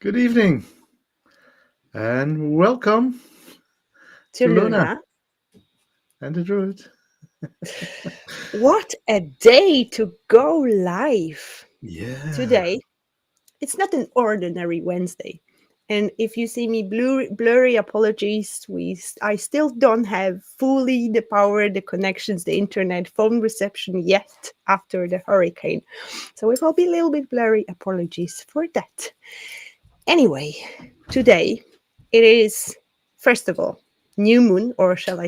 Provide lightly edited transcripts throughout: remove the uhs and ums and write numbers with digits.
Good evening and welcome To to Luna Luna. and the Druid. What a day to go live Yeah, today. It's not an ordinary Wednesday. And if you see me blurry, apologies. I still don't have fully the power, the connections, the internet, phone reception yet after the hurricane. So it will be a little bit blurry. Apologies for that. Anyway, today it is, first of all, new moon, or shall I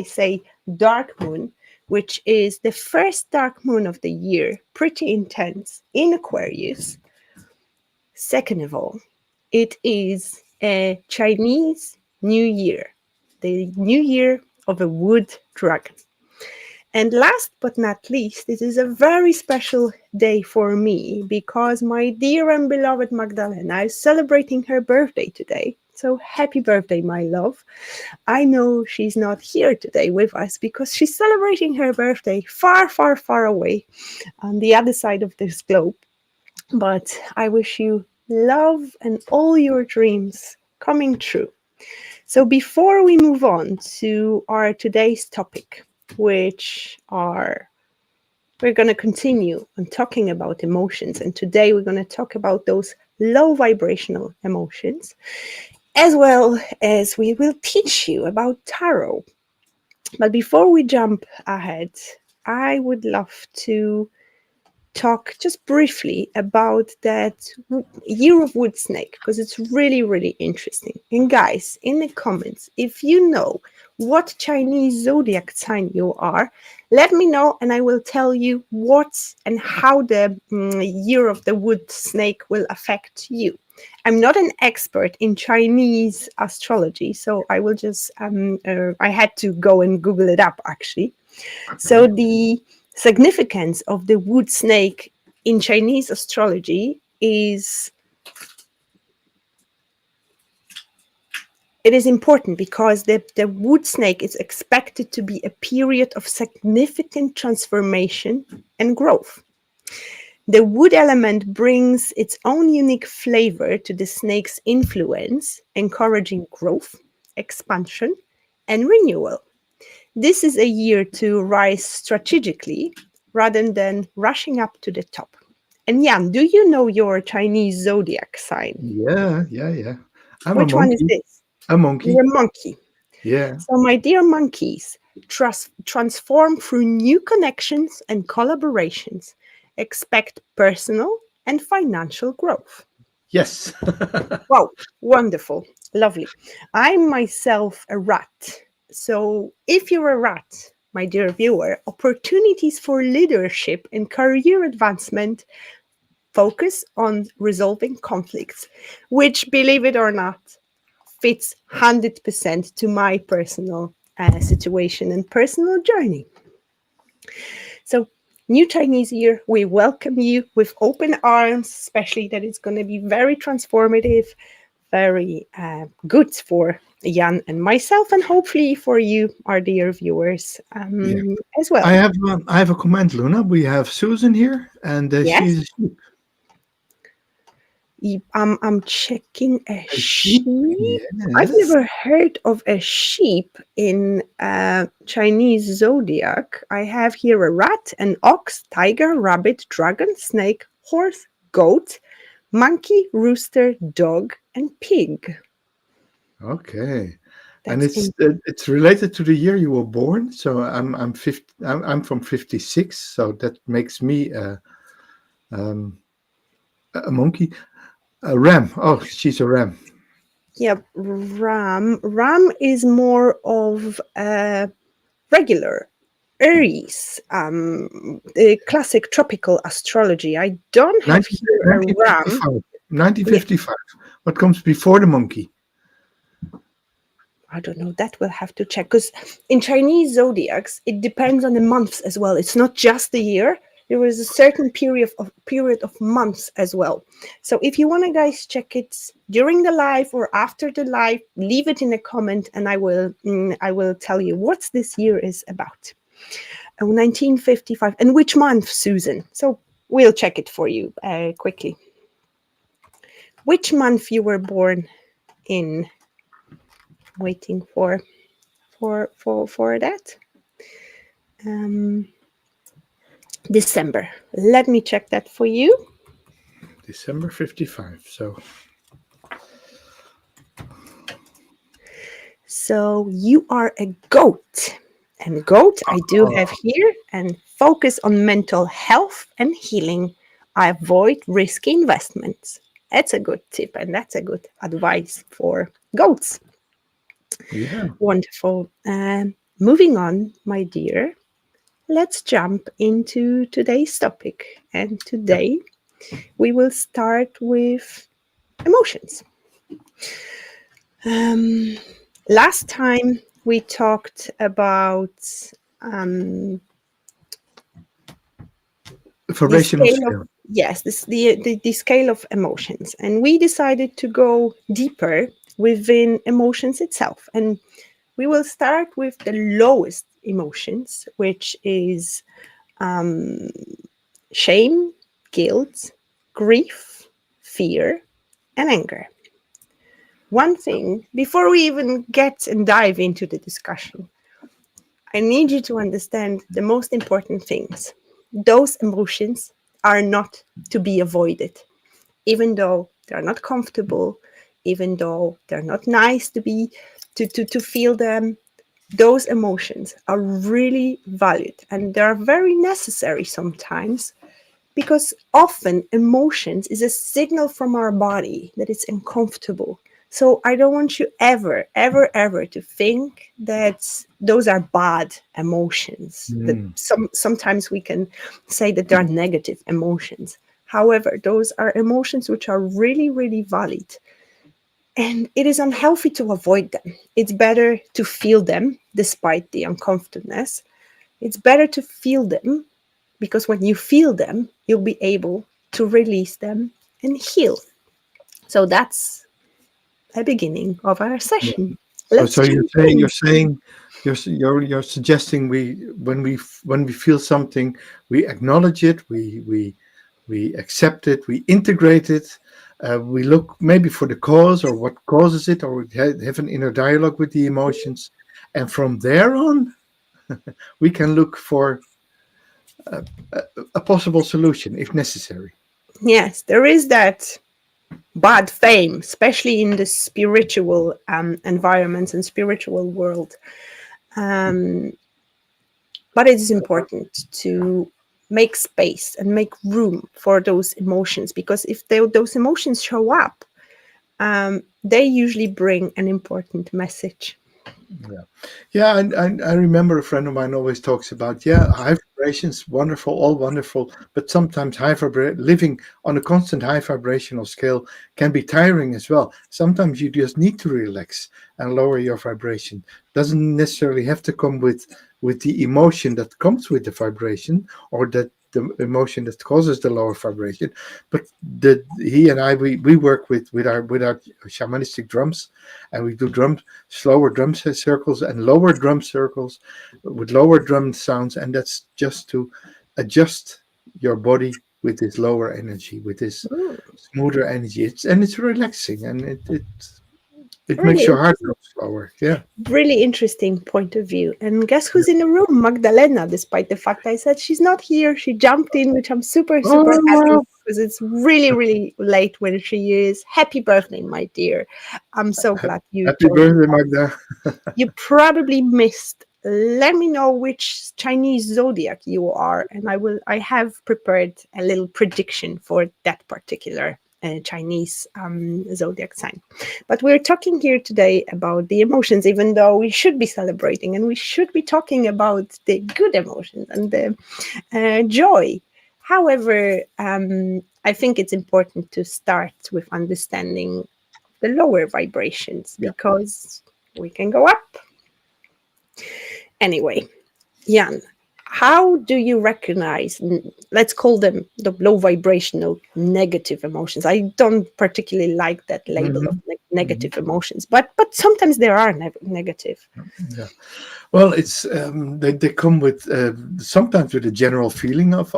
say dark moon, which is the first dark moon of the year, pretty intense in Aquarius. Second of all, it is a Chinese New Year, the New Year of a wood dragon. And last but not least, it is a very special day for me because my dear and beloved Magdalena is celebrating her birthday today. So happy birthday, my love. I know she's not here today with us because she's celebrating her birthday far, far, far away on the other side of this globe. But I wish you love and all your dreams coming true. So before we move on to our today's topic, which are we're going to continue on talking about emotions, and today we're going to talk about those low vibrational emotions, as well as we will teach you about tarot. But before we jump ahead, I would love to talk just briefly about that year of wood snake because it's really, really interesting. And guys, in the comments, if you know what Chinese zodiac sign you are, let me know and I will tell you what and how the year of the wood snake will affect you. I'm not an expert in Chinese astrology, so I will just I had to go and Google it up actually. So okay. the significance of the wood snake in Chinese astrology is it is important because the wood snake is expected to be a period of significant transformation and growth. The wood element brings its own unique flavor to the snake's influence, encouraging growth, expansion, and renewal. This is a year to rise strategically rather than rushing up to the top. And Jan, do you know your Chinese zodiac sign? Yeah. I'm a Which one is monkey. this? A monkey. You're a monkey. Yeah. So, my dear monkeys, transform through new connections and collaborations. Expect personal and financial growth. Yes. Wow, wonderful, lovely. I'm myself a rat. So, if you're a rat, my dear viewer, opportunities for leadership and career advancement focus on resolving conflicts, which, believe it or not, fits 100% to my personal situation and personal journey. So, new Chinese year, we welcome you with open arms, especially that it's going to be very transformative, very good for Jan and myself, and hopefully for you, our dear viewers, Yeah. as well. I have a comment, Luna. We have Susan here, and Yes, she's I'm checking a a sheep. sheep. I've Yes. never heard of a sheep in Chinese zodiac. I have here a rat, an ox, tiger, rabbit, dragon, snake, horse, goat, monkey, rooster, dog, and pig. Okay. And That's in. it's related to the year you were born. So I'm from 56. So that makes me um, a monkey. A ram. Oh, she's a ram. Yeah, ram. Ram is more of a regular Aries, the classic tropical astrology. I don't have 19, here a ram. 1955. Yeah, 1955. What comes before the monkey? I don't know. That we'll have to check because in Chinese zodiacs, it depends on the months as well. It's not just the year. There is a certain period of months as well. So if you want to guys check it during the live or after the live, leave it in a comment, and I will tell you what this year is about. Oh, 1955, and which month, Susan? So we'll check it for you quickly. which month you were born in. Waiting for that. Um, December. Let me check that for you. December 55. So you are a goat. And goat, I do have Oh, here, and focus on mental health and healing. I avoid risky investments. That's a good tip, and that's a good advice for goats. yeah. Wonderful. Moving on, my dear, let's jump into today's topic. And Yeah. today we will start with emotions. Um, Last time we talked about um, the Vibrational scale of scale. yes, the scale of emotions, and we decided to go deeper within emotions itself, and we will start with the lowest emotions, which is um, shame, guilt, grief, fear, and anger. One thing before we even get and dive into the discussion, I need you to understand the most important things. Those emotions are not to be avoided, even though they're not comfortable, even though they're not nice to be to feel them. Those emotions are really valid and they're very necessary sometimes, because often emotions is a signal from our body that it's uncomfortable. So I don't want you ever to think that those are bad emotions, that Mm, sometimes we can say that they are negative emotions. However, those are emotions which are really valid, and it is unhealthy to avoid them. It's better to feel them despite the uncomfortableness. It's better to feel them, because when you feel them, you'll be able to release them and heal. So that's the beginning of our yeah. session. So, Let's so you're jump saying in. you're suggesting when we feel something, we acknowledge it, we accept it, we integrate it, we look maybe for the cause or what causes it, or we have an inner dialogue with the emotions, and from there on, we can look for a possible solution if necessary. Yes, there is that bad fame, especially in the spiritual environments and spiritual world. Um, but it is important to make space and make room for those emotions, because if those emotions show up, they usually bring an important message. Yeah, yeah, and I remember a friend of mine always talks about, yeah, high vibrations, wonderful, all wonderful, but sometimes living on a constant high vibrational scale can be tiring as well. Sometimes you just need to relax and lower your vibration. Doesn't necessarily have to come with the emotion that comes with the vibration, or that the emotion that causes the lower vibration, but he and I, we work with our shamanistic drums, and we do slower circles and lower drum circles with lower drum sounds, and that's just to adjust your body with this lower energy, with this Mm, smoother energy. It's relaxing, and it makes really your heart interesting. go slower. Yeah. Really interesting point of view. And guess who's in the room? Magdalena, despite the fact I said she's not here. She jumped in, which I'm super Oh happy, wow! because it's really late when she is. Happy birthday, my dear. I'm so glad you Happy joined birthday, us. Magda. You probably missed. Let me know which Chinese zodiac you are, and I have prepared a little prediction for that particular Chinese zodiac sign. But we're talking here today about the emotions, even though we should be celebrating and we should be talking about the good emotions and the joy. However, I think it's important to start with understanding the lower vibrations, Yeah. because we can go up. Anyway, Jan, how do you recognize, let's call them the low vibrational negative emotions? I don't particularly like that label of Hmm. Hmm. negative emotions, but sometimes there are negative. Yeah. Well, it's they come with sometimes with a general feeling of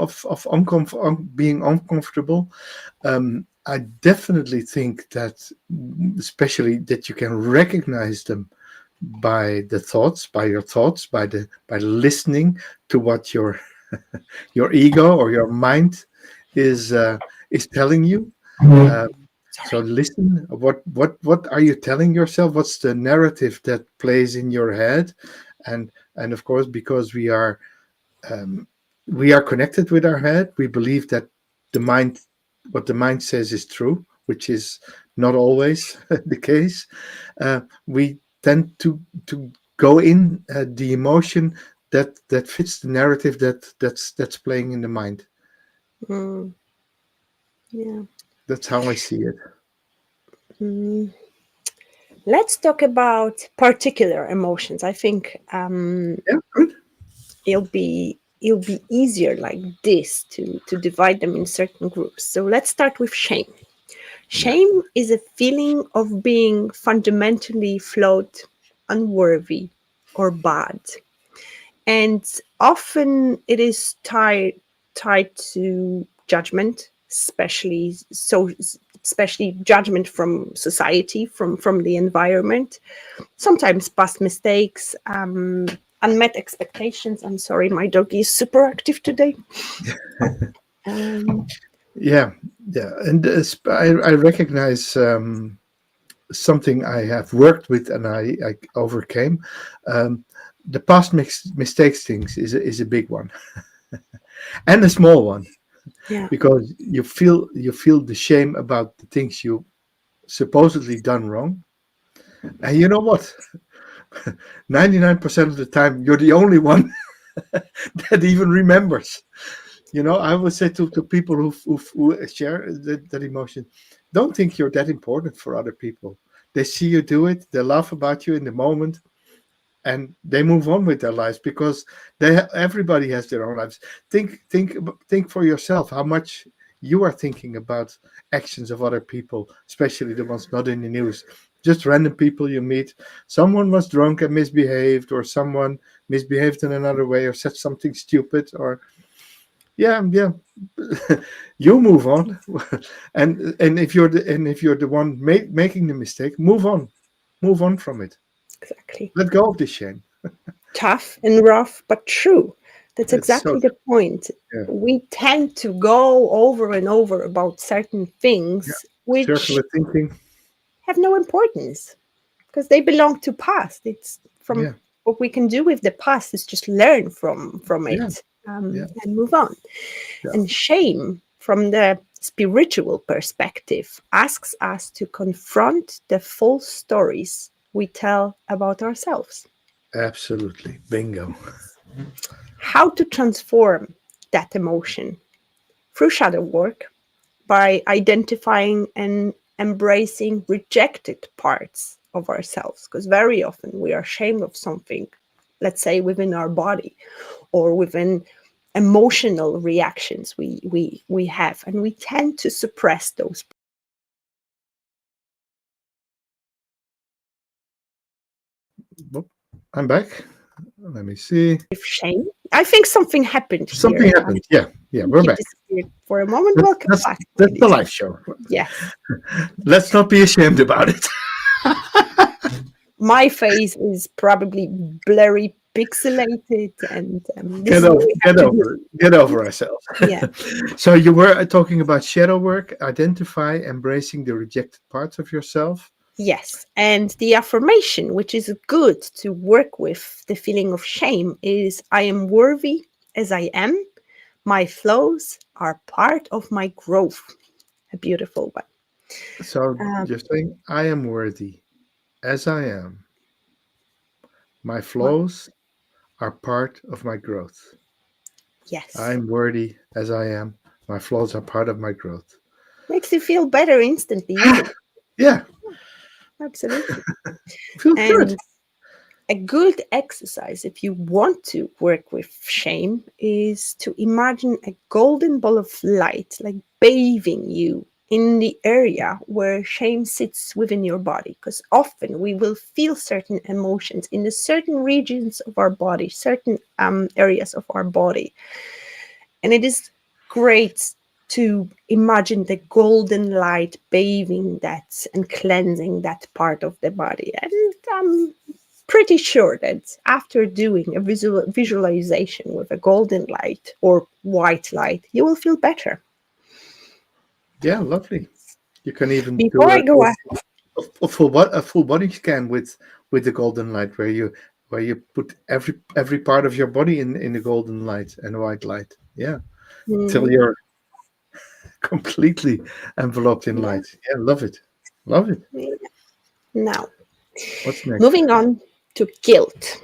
being uncomfortable. I definitely think that, especially that you can recognize them by the thoughts, by your thoughts, by listening to what your ego or your mind is is telling you. Uh, so Sorry. listen. What are you telling yourself? What's the narrative that plays in your head? And of course, because um, we are connected with our head, we believe that the mind, what the mind says, is true, which is not always the case. We tend to go in the emotion that fits the narrative that's playing in the mind. Mm, yeah. That's how I see it. Mm. Let's talk about particular emotions. I think Yeah, good. it'll be easier like this to divide them in certain groups. So let's start with shame. Yeah, Shame is a feeling of being fundamentally flawed, unworthy, or bad. And often it is tied to judgment, especially judgment from society, from the environment, sometimes past mistakes, unmet expectations. I'm sorry, my dog is super active today. um, yeah, yeah. And I recognize something I have worked with and I overcame. Um, the past mistakes things is a big one and a small one, yeah. because you feel the shame about the things you supposedly done wrong. And you know what? 99% of the time, you're the only one that even remembers. I would say to people who share that emotion, don't think you're that important for other people. They see you do it, they laugh about you in the moment, and they move on with their lives because everybody has their own lives. Think for yourself how much you are thinking about actions of other people, especially the ones not in the news. Just random people you meet. Someone was drunk and misbehaved, or someone misbehaved in another way, or said something stupid, or yeah. You move on. And if you're the one making the mistake, move on from it. Exactly. Let go of the shame. Tough and rough, but true. That's It's so exactly the point. yeah, We tend to go over and over about certain yeah. things which Circular thinking. have no importance because they belong to past. It's from Yeah, what we can do with the past is just learn from yeah, it, yeah, and move on. yeah. And shame, from the spiritual perspective, asks us to confront the false stories we tell about ourselves. Absolutely. Bingo. How to transform that emotion through shadow work by identifying and embracing rejected parts of ourselves, because very often we are ashamed of something, let's say within our body or within emotional reactions we have, and we tend to suppress those Whoop, I'm back. Let me see. with shame. I think something happened Something here. happened. Yeah, yeah, we're You back. disappeared for a moment. That's Welcome that's back, that's the please. live show. Yes. Let's not be ashamed about it. My face is probably blurry, pixelated, and this Get is what over, we have get to do. over, get over ourselves. Yeah. So you were talking about shadow work, identify, embracing the rejected parts of yourself. Yes. And the affirmation, which is good to work with the feeling of shame, is I am worthy as I am. My flaws are part of my growth. A beautiful one. So Um, you're saying, I am worthy as I am. My my- flaws are part of my growth. yes. I'm worthy as I am. My flaws are part of my growth. Makes you feel better instantly, isn't it? Yeah, Absolutely. feels good. And a good exercise, if you want to work with shame, is to imagine a golden ball of light, like bathing you in the area where shame sits within your body. Because often we will feel certain emotions in the certain regions of our body, certain areas of our body. And it is great to imagine the golden light bathing that and cleansing that part of the body. And I'm pretty sure that after doing a visualization with a golden light or white light, you will feel better. Yeah, lovely. You can even Before do I go, a full body scan with the golden light, where you put every part of your body in the golden light and white light. Yeah, till Mhm, you're completely enveloped in yeah, light. Yeah, love it, love it. yeah. Now, What's next? moving on to guilt.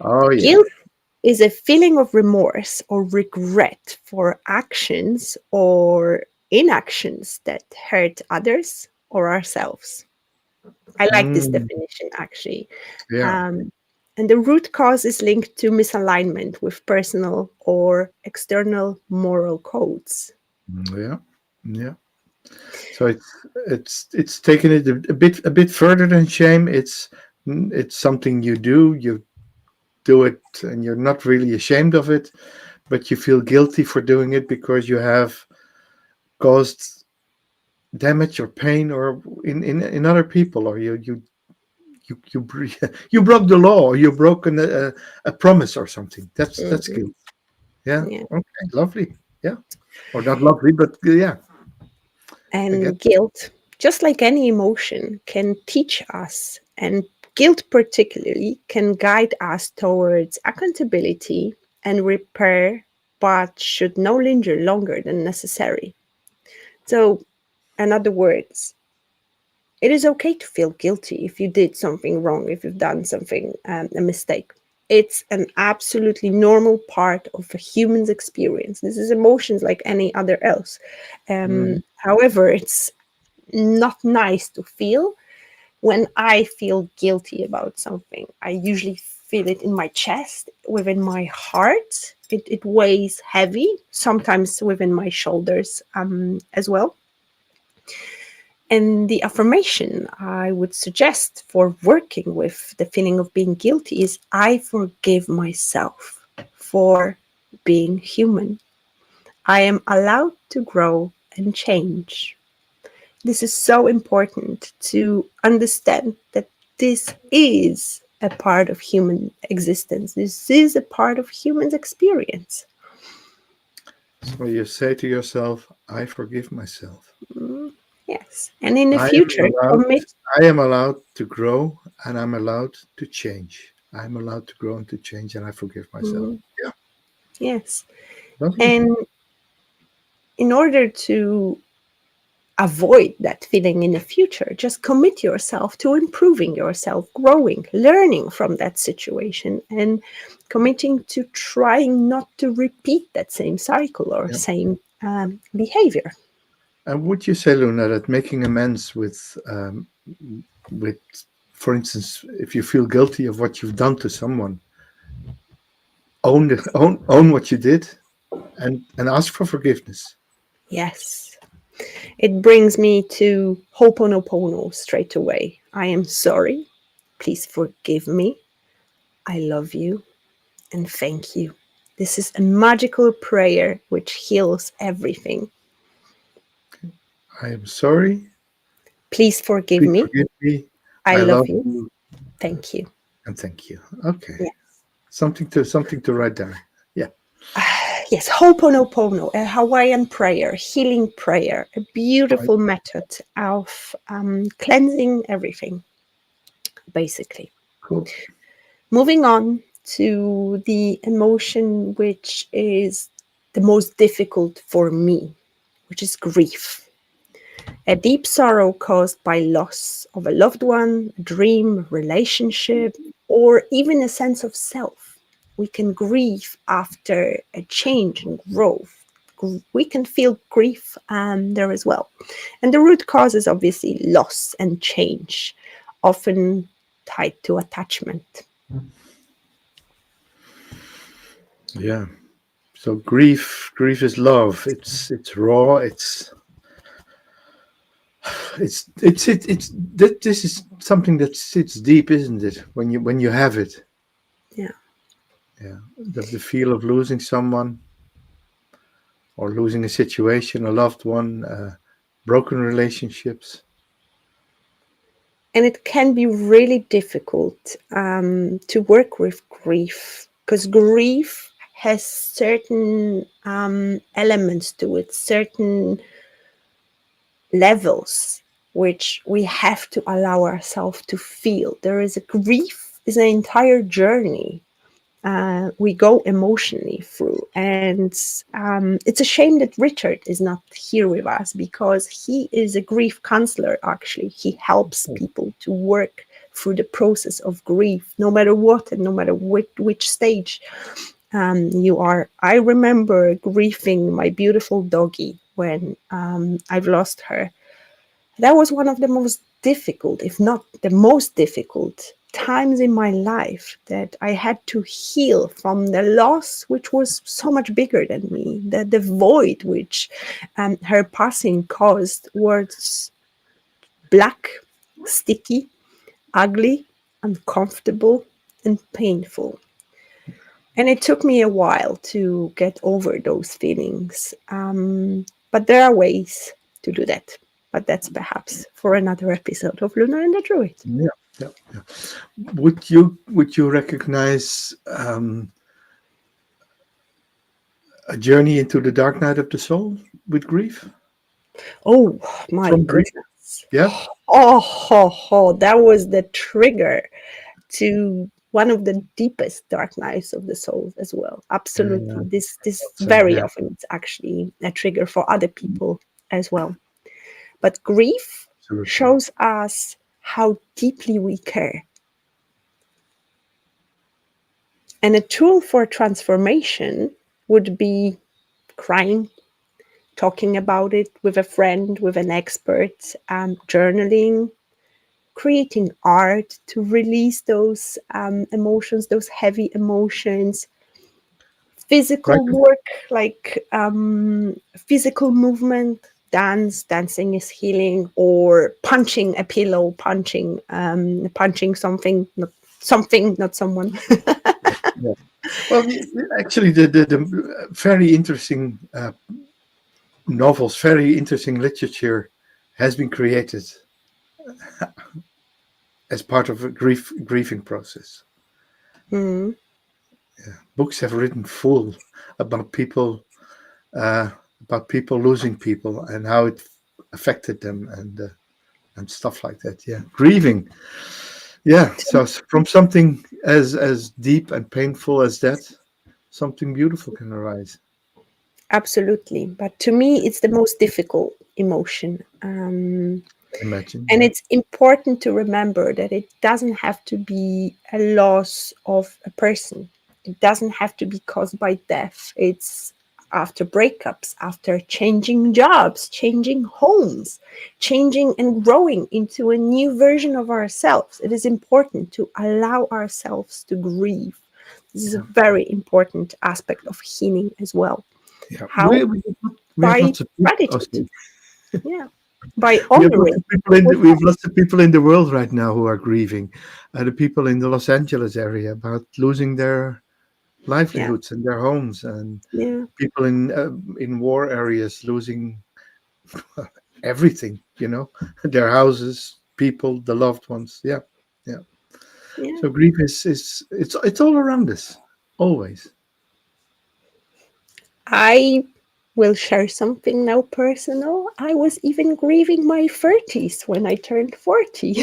Oh yeah. Guilt is a feeling of remorse or regret for actions or inactions that hurt others or ourselves. I like this Mm, definition actually. yeah. Um, and the root cause is linked to misalignment with personal or external moral codes. Yeah. Yeah. So it's taking it a bit further than shame. It's something you do. You do it, and you're not really ashamed of it, but you feel guilty for doing it because you have caused damage or pain or in other people, or you broke the law, or you broken a promise or something. That's Mhm, guilt. Yeah. yeah. Okay. Lovely. Yeah. Or not lovely, but yeah. I get. And guilt, just like any emotion, can teach us, and guilt particularly can guide us towards accountability and repair, but should no linger longer than necessary. So, in other words, it is okay to feel guilty if you did something wrong, if you've done something, a mistake. It's an absolutely normal part of a human's experience. This is emotions like any other else. Mhm. However, it's not nice to feel. When I feel guilty about something, I usually feel it in my chest, within my heart. It weighs heavy, sometimes within my shoulders as well. And the affirmation I would suggest for working with the feeling of being guilty is I forgive myself for being human. I am allowed to grow and change. This is so important to understand that this is a part of human existence. This is a part of human experience. So you say to yourself, I forgive myself. Mm, yes. And in the I am future, allowed commit. I am allowed to grow, and I'm allowed to change. I'm allowed to grow and to change, and I forgive myself. Mm, Yeah, yes. lovely. And in order to avoid that feeling in the future, just commit yourself to improving yourself, growing, learning from that situation, and committing to trying not to repeat that same cycle or Yeah. same behavior. And would you say, Luna, that making amends with, for instance, if you feel guilty of what you've done to someone, own what you did, and ask for forgiveness. Yes. It brings me to Ho'oponopono straight away. I am sorry. Please forgive me. I love you. And thank you. This is a magical prayer which heals everything. I am sorry. Please forgive Please me. forgive me. I I love love you. you, Thank you. and thank you. Okay, Yeah. something to write down. Yeah. Yes, Ho'oponopono, a Hawaiian prayer, healing prayer, a Right. beautiful method of cleansing everything, basically. Cool. Moving on to the emotion which is the most difficult for me, which is grief. A deep sorrow caused by loss of a loved one, a dream, relationship, or even a sense of self. We can grieve after a change and growth. We can feel grief there as well. And the root cause is obviously loss and change, often tied to attachment. Yeah. So grief is love. It's raw. This is something that sits deep, isn't it? When you have it, Yeah. yeah. The feel of losing someone. or losing a situation, a loved one, broken relationships. And it can be really difficult to work with grief, because grief has certain elements to it, certain levels which we have to allow ourselves to feel. There is a grief is an entire journey we go emotionally through. And it's a shame that Richard is not here with us, because he is a grief counselor, actually. He helps people to work through the process of grief, no matter what and no matter which stage you are. I remember grieving my beautiful doggie when I've lost her. That was one of the most difficult, if not the most difficult, times in my life, that I had to heal from the loss, which was so much bigger than me. The void which her passing caused was black, sticky, ugly, uncomfortable, and painful. And it took me a while to get over those feelings. But there are ways to do that. But that's perhaps for another episode of Luna and the Druid. Yeah, yeah, yeah. Would you recognize a journey into the dark night of the soul with grief? Oh my From grief? goodness. Yeah. That was the trigger to one of the deepest dark nights of the soul as well. Absolutely. Yeah. This So very yeah, often it's actually a trigger for other people as well. But grief absolutely. shows us how deeply we care. And a tool for transformation would be crying, talking about it with a friend, with an expert, journaling, creating art to release those emotions, those heavy emotions, Right. physical work like physical movement. Dancing is healing, or punching a pillow, punching something, not someone. Yeah. Well, actually, the very interesting novels, very interesting literature has been created as part of a grieving process. Mm, Books have written full about people uh, losing people and how it affected them and stuff like that. Yeah, grieving. Yeah, so from something as deep and painful as that, something beautiful can arise. absolutely, but to me it's the most difficult emotion. Imagine, And yeah, it's important to remember that it doesn't have to be a loss of a person. It doesn't have to be caused by death. It's after breakups, after changing jobs, changing homes, changing and growing into a new version of ourselves. It is important to allow ourselves to grieve. This is a yeah, very important aspect of healing as well. yeah. How? We have By lots of people. Oh, gratitude. sorry. Yeah. By We have lots honoring of people in what we have lots of people in the world right now who are grieving. The people in the Los Angeles area about losing their yeah, livelihoods and their homes, and yeah. people in war areas losing everything. Their houses, people, the loved ones. Yeah, yeah. Yeah, So grief is it's all around us, always. I will share something now personal. I was even grieving my 30s when I turned 40.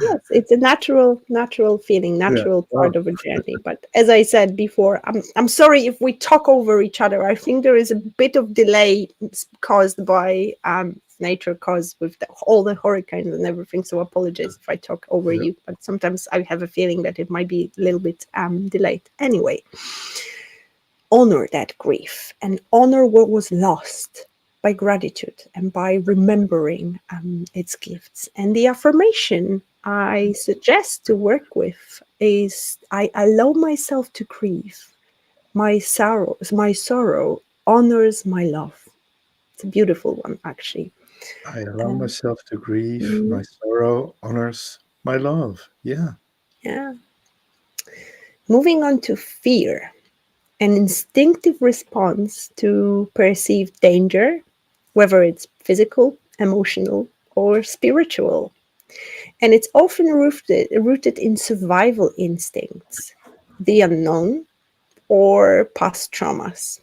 Yes, it's a natural feeling, Yeah. natural Wow. part of a journey. But as I said before, I'm sorry if we talk over each other. I think there is a bit of delay caused by nature, caused with all the hurricanes and everything. So apologies if I talk over Yeah. you. But sometimes I have a feeling that it might be a little bit delayed. Anyway, honor that grief and honor what was lost by gratitude and by remembering its gifts. And the affirmation I suggest to work with is I allow myself to grieve. My sorrow honors my love. It's a beautiful one, actually. I allow Um, myself to grieve. My mm, sorrow honors my love. Yeah. yeah. Moving on to fear. an instinctive response to perceived danger, whether it's physical, emotional, or spiritual. And it's often rooted in survival instincts, the unknown, or past traumas.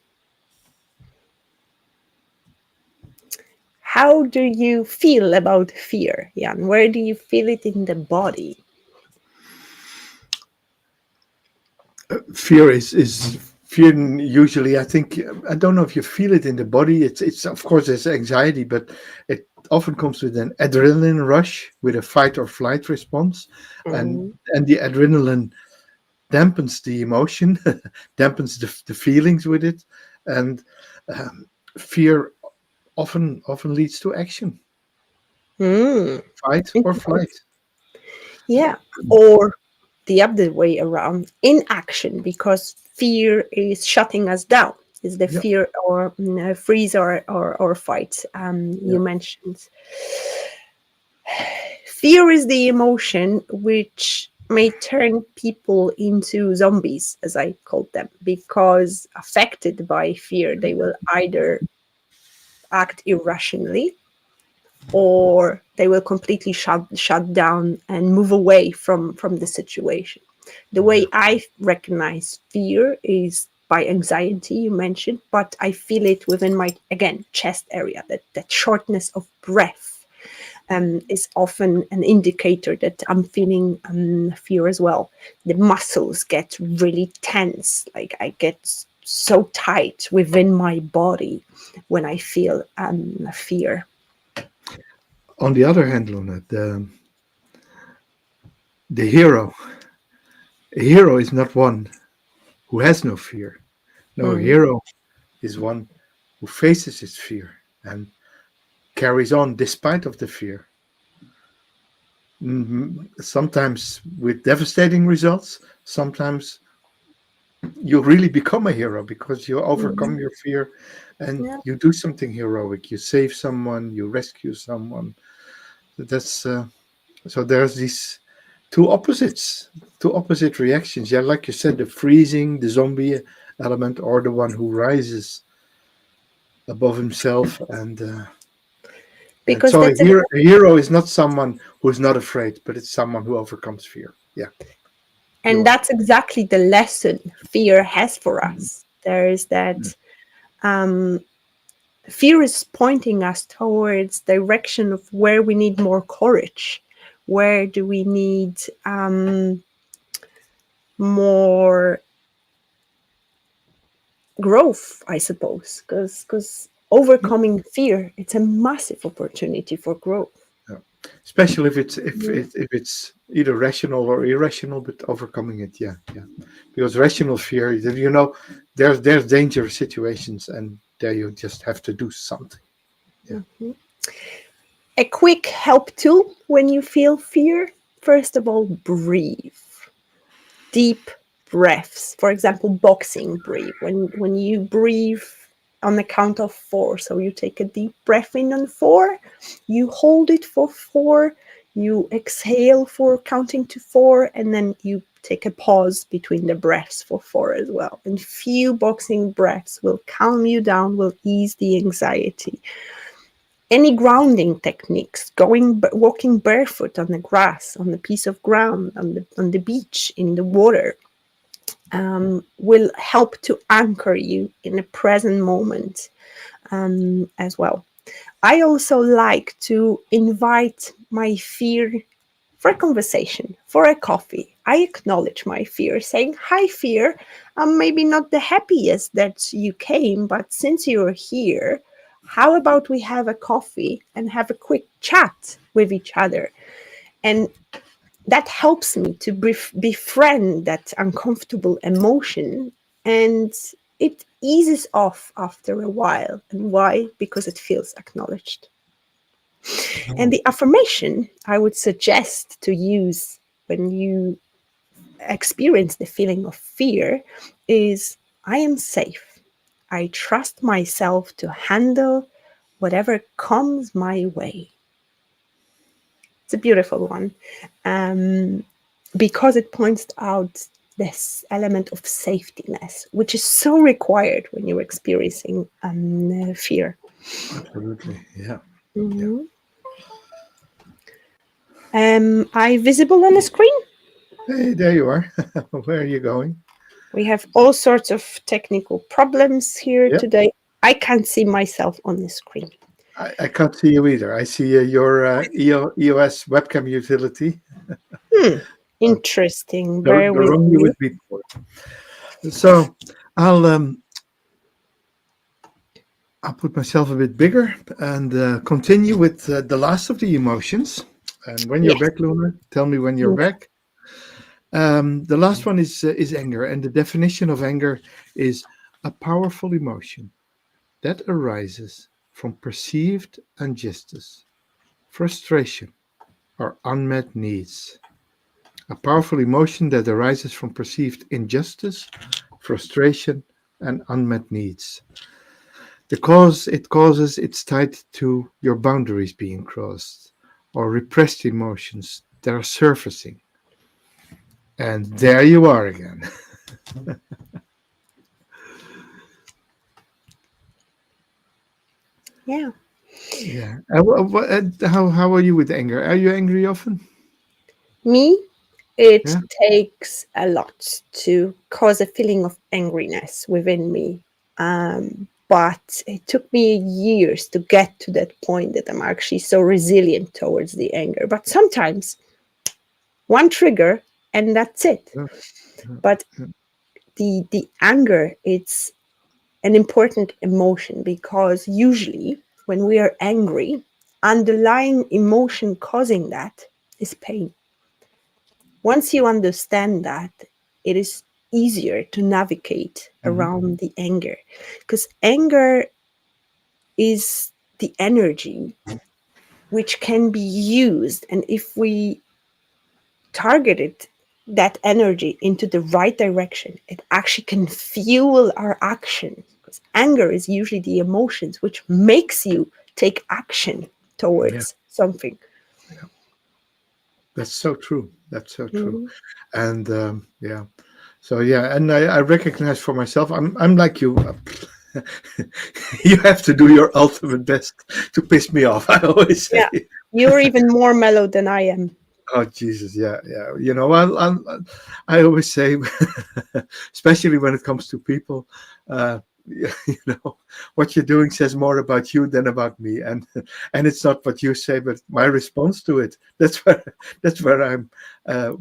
How do you feel about fear, Jan? Where do you feel it in the body? Fear is fear usually. I think I don't know if you feel it in the body. It's of course it's anxiety, but it often comes with an adrenaline rush, with a fight or flight response, and Mm. and the adrenaline dampens the emotion, dampens the feelings with it, and um, fear often leads to action, Mm. fight or flight. Yeah, or the other way around, inaction, because fear is shutting us down. Is the Yeah, fear or freeze or fight yeah. you mentioned? Fear is the emotion which may turn people into zombies, as I called them, because affected by fear, they will either act irrationally or they will completely shut down and move away from the situation. The way I recognize fear is by anxiety you mentioned, but I feel it within my, again, chest area. That shortness of breath is often an indicator that I'm feeling fear as well. The muscles get really tense, like I get so tight within my body when I feel fear. On the other hand, Luna, the hero, a hero is not one who has no fear. No, a Mm. hero is one who faces his fear and carries on despite of the fear. Sometimes with devastating results, sometimes you really become a hero because you Mm. overcome your fear and Yeah. you do something heroic. You save someone, you rescue someone. That's so there's these two opposites, two opposite reactions. Yeah, like you said, the freezing, the zombie element, or the one who rises above himself and Because so that's a hero is not someone who's not afraid, but it's someone who overcomes fear. Yeah, you're and right. that's exactly the lesson fear has for us. There is that um, fear is pointing us towards direction of where we need more courage, where do we need more growth, I suppose, because Yeah, overcoming fear, it's a massive opportunity for growth. yeah. Especially if it's Yeah. if it's either rational or irrational, but overcoming it. Yeah, yeah. Because rational fear, there's dangerous situations, and there you just have to do something. Yeah. Mhm. A quick help tool when you feel fear, first of all, breathe. Deep breaths. For example, boxing breathe. When you breathe on the count of four, so you take a deep breath in on four, you hold it for four, you exhale for counting to four, and then you take a pause between the breaths for four as well. And few boxing breaths will calm you down, will ease the anxiety. Any grounding techniques, walking barefoot on the grass, on the piece of ground, on the beach, in the water, will help to anchor you in the present moment as well. I also like to invite my fear for a conversation, for a coffee. I acknowledge my fear, saying, "Hi, fear. I'm maybe not the happiest that you came, but since you're here, how about we have a coffee and have a quick chat with each other?" And that helps me to befriend that uncomfortable emotion, and it eases off after a while. And why? Because it feels acknowledged. And the affirmation I would suggest to use when you experience the feeling of fear is, "I am safe. I trust myself to handle whatever comes my way." It's a beautiful one, um, because it points out this element of safetyness, which is so required when you're experiencing fear. Absolutely. Yeah. Yeah. Mhm. Am I visible on the screen? Hey, there you are. Where are you going? We have all sorts of technical problems here Yeah. today. I can't see myself on the screen. I can't see you either. I see your EOS webcam utility. Hmm. Uh, Interesting. the, Bear the with wrong you me. would be for. So I'll put myself a bit bigger and continue with the last of the emotions. And when you're Yes. back, Luna, tell me when you're back. The last one is anger, and the definition of anger is a powerful emotion that arises from perceived injustice, frustration, or unmet needs. A powerful emotion that arises from perceived injustice, frustration, and unmet needs. The cause it causes, it's tied to your boundaries being crossed or repressed emotions that are surfacing. And there you are again. Yeah. Yeah. How are you with anger? Are you angry often? Me, it Yeah. takes a lot to cause a feeling of angriness within me. But it took me years to get to that point that I'm actually so resilient towards the anger. But sometimes one trigger and that's it. Yeah. But Yeah. the anger, it's an important emotion because usually when we are angry, underlying emotion causing that is pain. Once you understand that, it is easier to navigate Mhm. around the anger because anger is the energy which can be used, and if we targeted that energy into the right direction, it actually can fuel our action. Because anger is usually the emotions which makes you take action Yeah. towards something. Yeah. That's so true. That's so true. Mhm. And yeah. So yeah, and I recognize for myself, I'm like you. You have to do your ultimate best to piss me off. I always say. Yeah, you're even more mellow than I am. Oh Jesus, yeah, yeah. You know, I always say, especially when it comes to people, you know, what you're doing says more about you than about me, and it's not what you say, but my response to it. That's where I'm,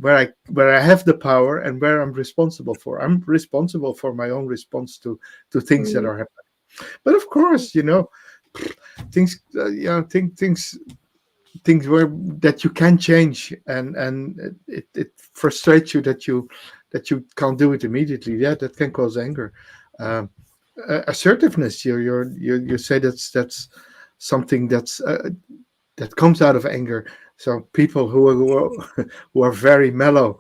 where I have the power and where I'm responsible for. I'm responsible for my own response to things that Mm, are happening. But of course, you know, things, things where that you can change, and it frustrates you that you can't do it immediately. Yeah, that can cause anger. um, Assertiveness, you say that's something that comes out of anger. So people who are very mellow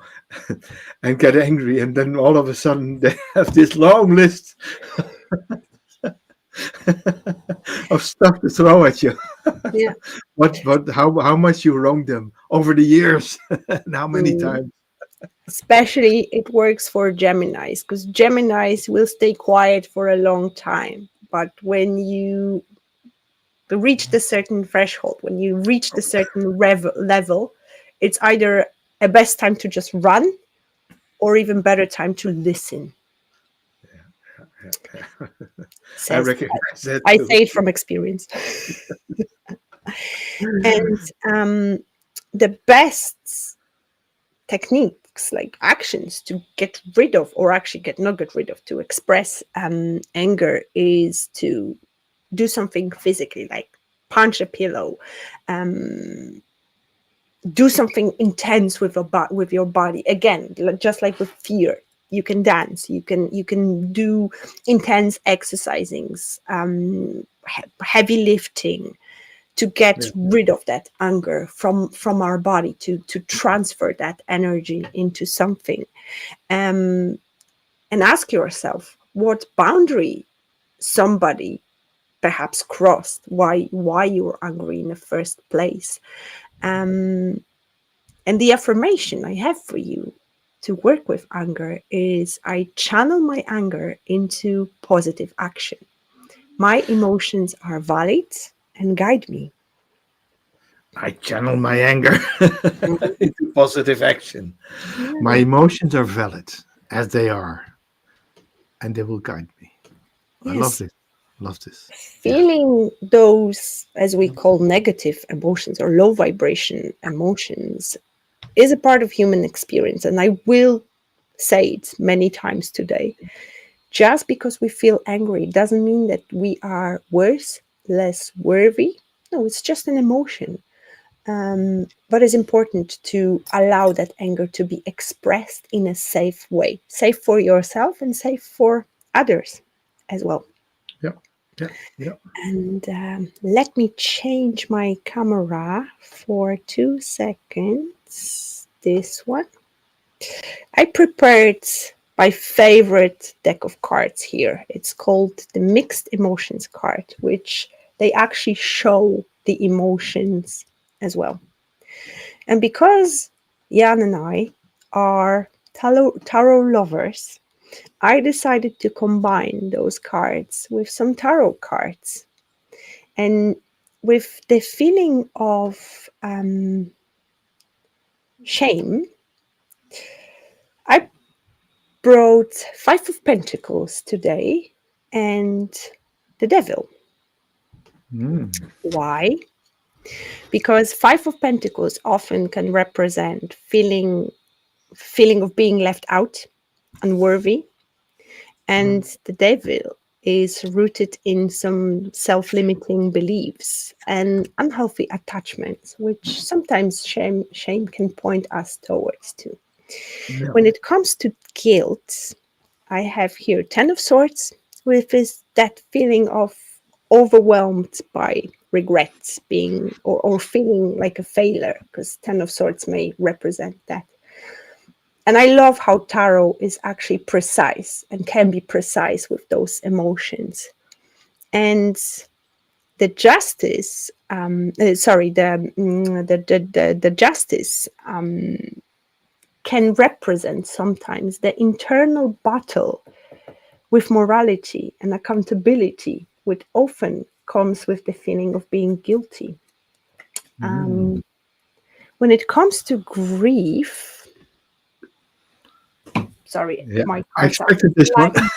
and get angry, and then all of a sudden they have this long list of stuff to throw at you. yeah. How much you wronged them over the years, and how many Mm. times. Especially it works for Geminis because Geminis will stay quiet for a long time. But when you reach the certain threshold, when you reach the certain level, it's either a best time to just run or even better time to listen. I Says recognize that I too. say it from experience. And the best techniques like actions to get rid of or actually get not get rid of to express anger is to do something physically like punch a pillow, um, do something intense with with your body again, just like with fear. You can dance, you can do intense exercisings, heavy lifting, to get Yeah. rid of that anger from our body, to transfer that energy into something, um, and ask yourself what boundary somebody perhaps crossed, why you were angry in the first place. um, and the affirmation I have for you to work with anger is I channel my anger into positive action. My emotions are valid and guide me. I channel my anger into positive action. My Yeah. emotions are valid as they are, and they will guide me. I love Yes. this. Love this. Yeah. Feeling those, as we call negative emotions or low vibration emotions, is a part of human experience. And I will say it many times today. Just because we feel angry doesn't mean that we are worse, less worthy. No, it's just an emotion. But it's important to allow that anger to be expressed in a safe way, safe for yourself and safe for others as well. Yeah. Yeah. Yeah. And let me change my camera for 2 seconds. This one. I prepared my favorite deck of cards here. It's called the Mixed Emotions card, which they actually show the emotions as well. And because Jan and I are tarot lovers, I decided to combine those cards with some tarot cards. And with the feeling of shame, I brought Five of Pentacles today and the Devil. Mm. Why? Because Five of Pentacles often can represent feeling of being left out, unworthy, and the Devil is rooted in some self-limiting beliefs and unhealthy attachments, which sometimes shame can point us towards to. Yeah. When it comes to guilt, I have here Ten of Swords, with that feeling of overwhelmed by regrets, being or feeling like a failure, because Ten of Swords may represent that. And I love how tarot is actually precise and can be precise with those emotions. And the justice, the justice can represent sometimes the internal battle with morality and accountability, which often comes with the feeling of being guilty. Mm. When it comes to grief, sorry, Yeah. my I cards are expected this one. sliding.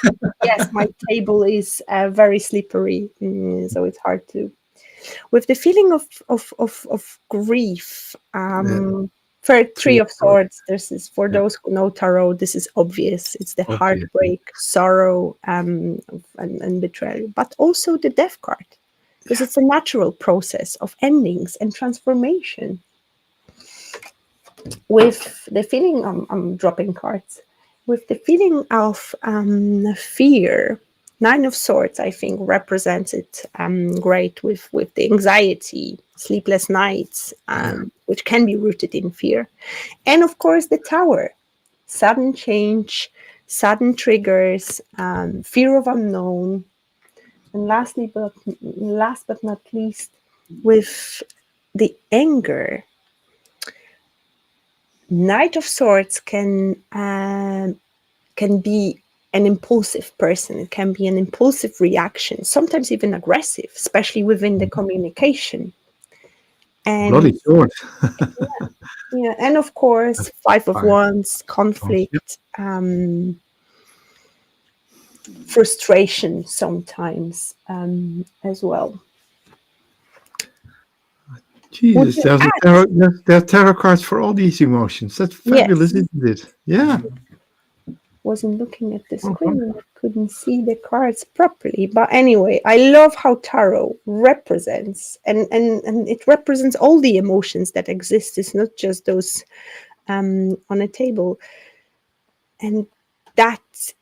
Yes, my table is very slippery, so it's hard to. With the feeling of grief, Yeah. for Three Three of of Swords. Swords, this is for Yeah. those who know tarot. This is obvious. It's the Obviously. heartbreak, sorrow, and betrayal, but also the death card, because Yeah. it's a natural process of endings and transformation. With the feeling, I'm dropping cards. With the feeling of fear, Nine of Swords, I think, represents it great with the anxiety, sleepless nights, Yeah. which can be rooted in fear. And of course, the Tower, sudden change, sudden triggers, fear of unknown. And last but not least, with the anger, Knight of Swords can be an impulsive person. It can be an impulsive reaction, sometimes even aggressive, especially within the communication. Bloody And sword. yeah, and of course, Five of Fire. Wands, Yeah. conflict, frustration sometimes as well. Would Jesus, you there's a add? tarot, there are tarot cards for all these emotions. That's fabulous, Yes. isn't it? Yeah. Wasn't looking at the Uh-huh. screen. I couldn't see the cards properly. But anyway, I love how tarot represents and it represents all the emotions that exist. It's not just those on a table. And that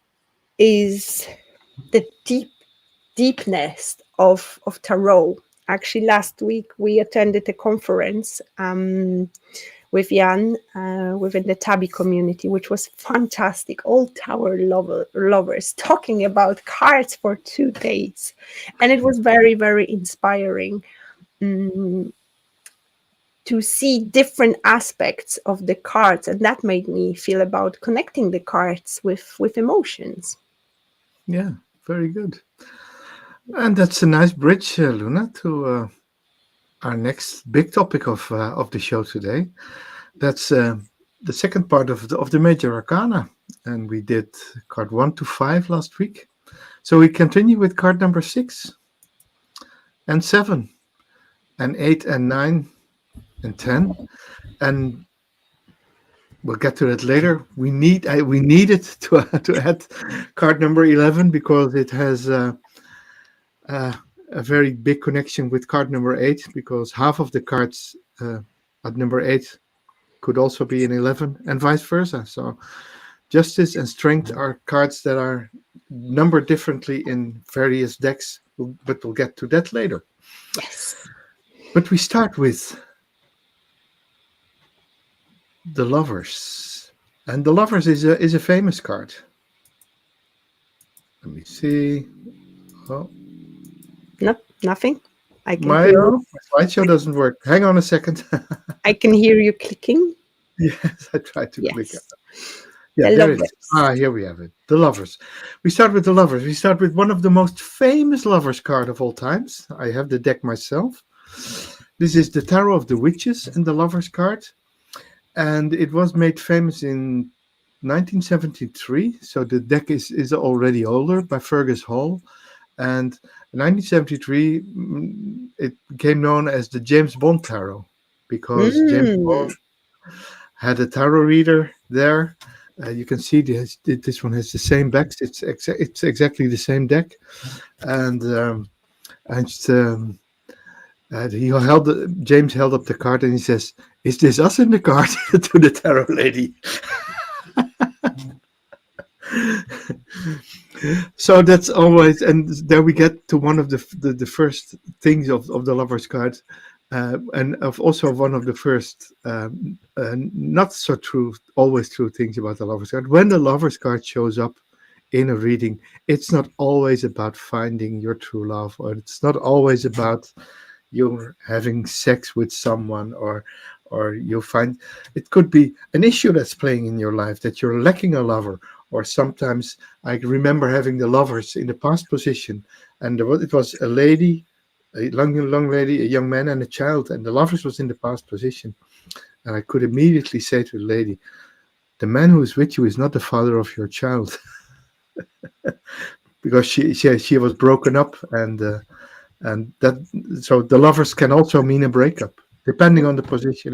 is the deepness of tarot. Actually, last week we attended a conference with Jan within the Tabby community, which was fantastic. All tower lovers talking about cards for 2 days. And it was very, very inspiring to to see different aspects of the cards, and that made me feel about connecting the cards with emotions. Yeah, very good. And that's a nice bridge, Luna, to our next big topic of the show today. That's the second part of the Major Arcana, and we did card 1 to 5 last week. So we continue with card number 6 and 7 and 8 and 9 and 10, and we'll get to that later. We needed to to add card number 11 because it has uh, a very big connection with card number 8, because half of the cards at number 8 could also be an 11, and vice versa. So justice and strength are cards that are numbered differently in various decks, but we'll get to that later. Yes. But we start with the Lovers, and the Lovers is a famous card. Let me see. Oh, No, nothing. I can my, hear you. my slideshow doesn't work. Hang on a second. I can hear you clicking. Yes, I tried to click. Yes. Yeah, The there it is. lovers. Here we have it. The Lovers. We start with the Lovers. We start with one of the most famous Lovers card of all times. I have the deck myself. This is the Tarot of the Witches and the Lovers card. And it was made famous in 1973. So the deck is already older, by Fergus Hall. And in 1973, it became known as the James Bond Tarot, because James Bond Mm. had a tarot reader there. You can see this one has the same backs. It's exactly the same deck, and and James held up the card and he says, "Is this us in the card?" to the tarot lady. So that's always, and there we get to one of the first things of the Lovers card, and of also one of the first not so true, always true things about the Lovers card. When the Lovers card shows up in a reading, it's not always about finding your true love, or it's not always about you're having sex with someone, or you find it could be an issue that's playing in your life, that you're lacking a lover. Or sometimes I remember having the Lovers in the past position, and it was a lady, a long lady, a young man, and a child, and the Lovers was in the past position, and I could immediately say to the lady, "The man who is with you is not the father of your child," because she was broken up, and that, so the Lovers can also mean a breakup depending on the position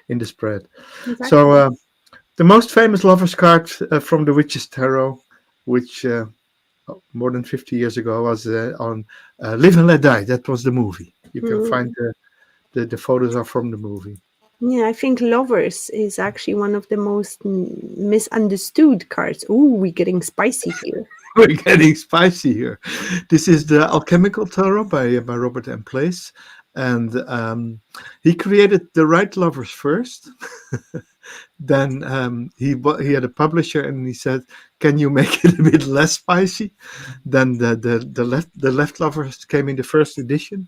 in the spread. So Exactly. the most famous Lovers card from the Witches Tarot, which more than 50 years ago was on Live and Let Die. That was the movie. You can find Mm. the photos are from the movie. Yeah, I think lovers is actually one of the most misunderstood cards. Ooh, we're getting spicy here. We're getting spicy here. This is the Alchemical Tarot by Robert M. Place. And he created the right lovers first. Then he had a publisher, and he said, "Can you make it a bit less spicy?" Then the left lovers came in the first edition,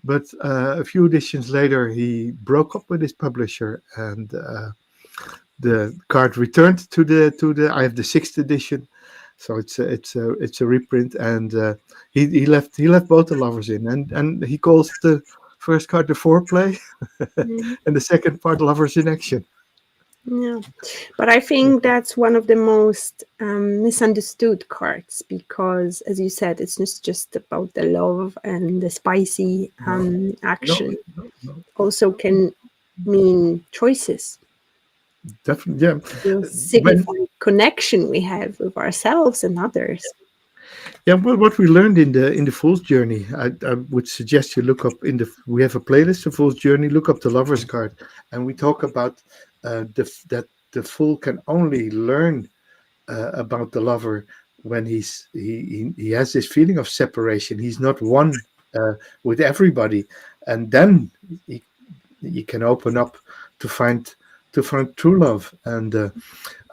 but a few editions later he broke up with his publisher, and the card returned to the. I have the sixth edition, so it's a reprint, and he left both the lovers in, and he calls the first card the foreplay, Mm. and the second part lovers in action. Yeah, but I think that's one of the most misunderstood cards because, as you said, it's not just about the love and the spicy No, no, action. no, Also, can mean choices. definitely, yeah. Will When signify connection we have with ourselves and others. Yeah, well, what we learned in the Fool's Journey, I would suggest you look up in the. We have a playlist, the Fool's Journey. Look up the Lover's Card, and we talk about that the fool can only learn about the lover when he has this feeling of separation. He's not one with everybody, and then he he can open up to find true love. And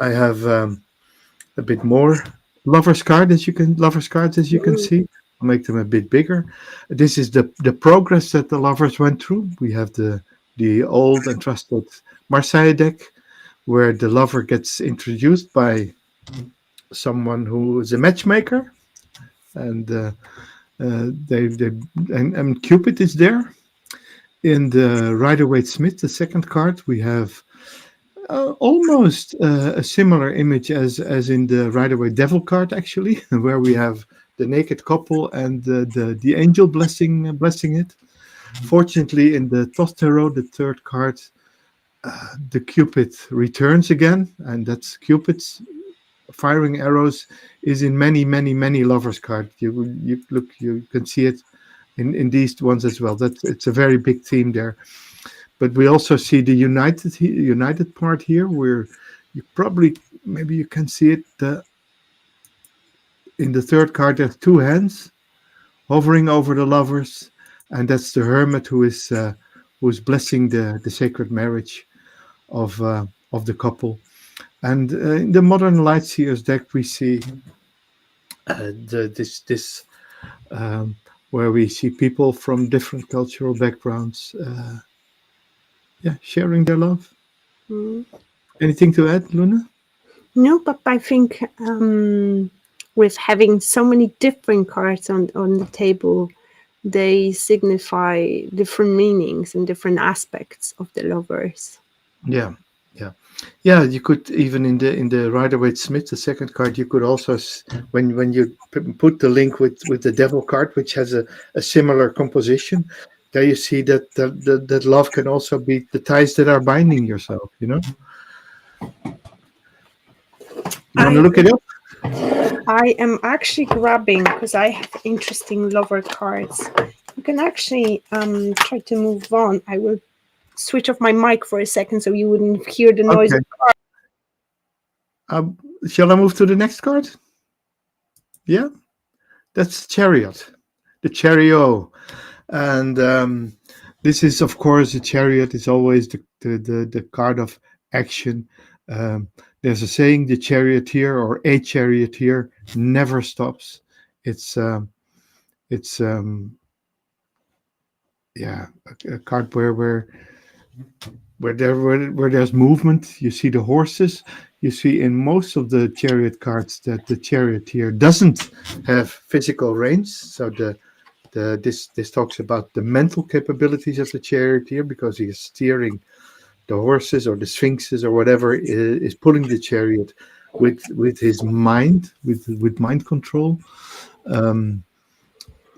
I have a bit more lovers cards as you can Mm. see. I'll make them a bit bigger. This is the progress that the lovers went through. We have the the old and trusted Marseille deck, where the lover gets introduced by someone who is a matchmaker, and they and Cupid is there. In the Rider-Waite-Smith, the second card, we have almost a similar image as in the Rider-Waite Devil card, actually, where we have the naked couple and the angel blessing it. Fortunately, in the Thoth Tarot, the third card, the Cupid returns again, and that's Cupid's firing arrows is in many lovers card. You look, you can see it in these ones as well. That's it's a very big theme there. But we also see the united part here, where you probably maybe you can see it. In the third card, there's two hands hovering over the lovers, and that's the hermit who is blessing the sacred marriage of the couple. And in the modern light seers deck, we see this where we see people from different cultural backgrounds, yeah, sharing their love. Mm. Anything to add, Luna? No, but I think with having so many different cards on the table, they signify different meanings and different aspects of the lovers. Yeah, yeah, yeah. You could even in the Rider-Waite-Smith, the second card, you could also when you put the link with the Devil card, which has a similar composition. There you see that love can also be the ties that are binding yourself. You know, you want to I look it up? I am actually grabbing because I have interesting lover cards. You can actually try to move on. I will switch off my mic for a second so you wouldn't hear the noise. Okay. Shall I move to the next card? Yeah, that's Chariot, the Chariot, and this is, of course, the Chariot is always the card of action. There's a saying: the charioteer or a charioteer never stops. It's it's yeah, a card where there's movement. You see the horses. You see in most of the chariot cards that the charioteer doesn't have physical range. So this talks about the mental capabilities of the charioteer, because he is steering the horses or the sphinxes or whatever is pulling the chariot with his mind, with mind control. Um,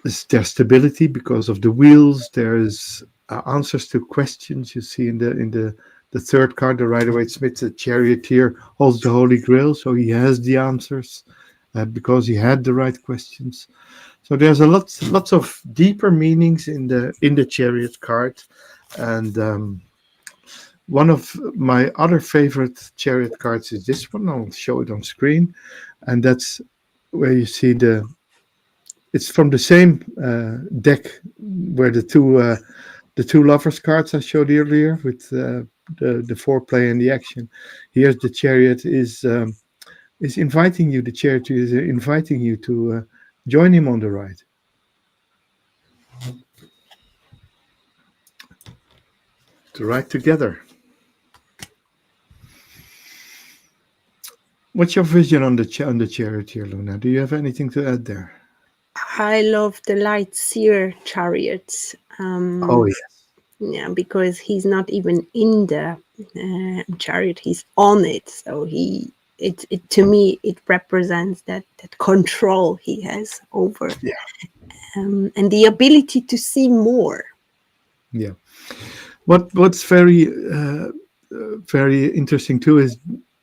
there's stability because of the wheels. There's answers to questions. You see in the third card, the Rider-Waite-Smith, the charioteer holds the Holy Grail, so he has the answers because he had the right questions. So there's lots of deeper meanings in the chariot card, and one of my other favorite chariot cards is this one. I'll show it on screen, and that's where you see it's from the same deck where the two lovers cards I showed earlier with the foreplay and the action. Here's the chariot is inviting you. The chariot is inviting you to join him on the ride. To ride together. What's your vision on the chariot here, Luna? Do you have anything to add there? I love the light seer chariots. Oh yes. Yeah, because he's not even in the chariot; he's on it. So it to me it represents that control he has over, Yeah. and the ability to see more. Yeah. What's very interesting too is